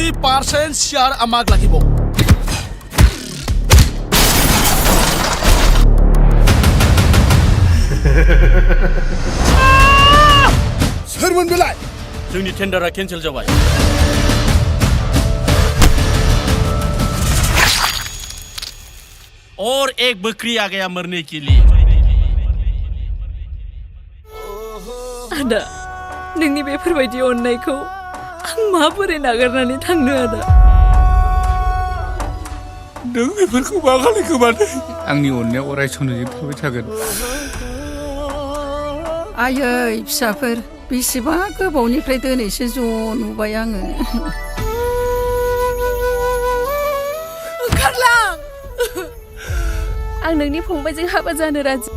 50% share আমাক লাগিব सोरमोन बेलाय जोंनि टेन्डारा केन्सेल जाबाय और एक बकरी आ गया मरने के लिए आदा नोंनि बेफोरबायदि अननायखौ आं माबोरै नागारनानै थांनो आदा नों बेफोरखौ मा खालामखो माने आंनि अननाया अराय समजों थाबाय थागोन आयै फिसाफोर बेसेबा गोबावनिफ्राय दिनैसो ज' नुबाय आङो ओंखारलां आं नोंनि फंबायजों हाबा जानो राजि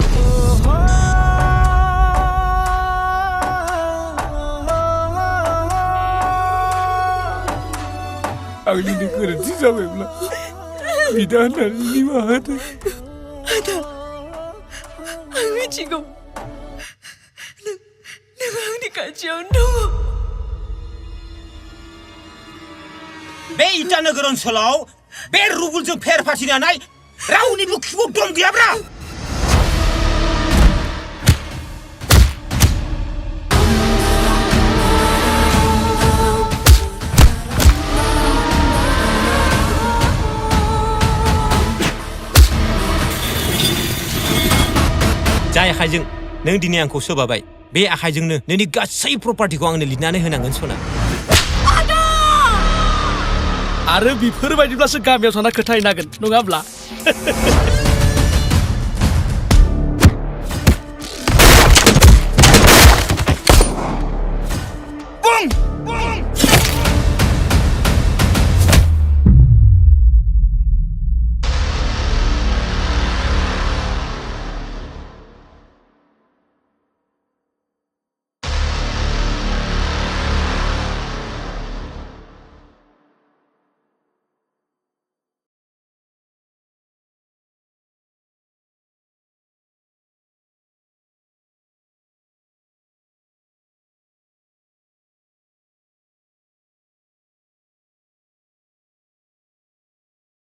आंनिनो गोरोन्थि जाबायब्ला बिदा होननानै निमाहा होदो आदा आं मिथिगौ नों आंनि खाथियावनो दङ बे इटानगर ओनसोलाव बे रुबुलजों फेर फाथिनानै रावनिबो खिबुक दम गैयाब्रा जाय आखाइजों नों दिनै आंखौ सोबाबाय बे आखाइजोंनो नोंनि गासै प्रपार्टिखौ आंनो लिरनानै होनांगोन सना आरो बेफोरबायदिब्लासो गामियाव थाना खोथाहैनांगोन नङाब्ला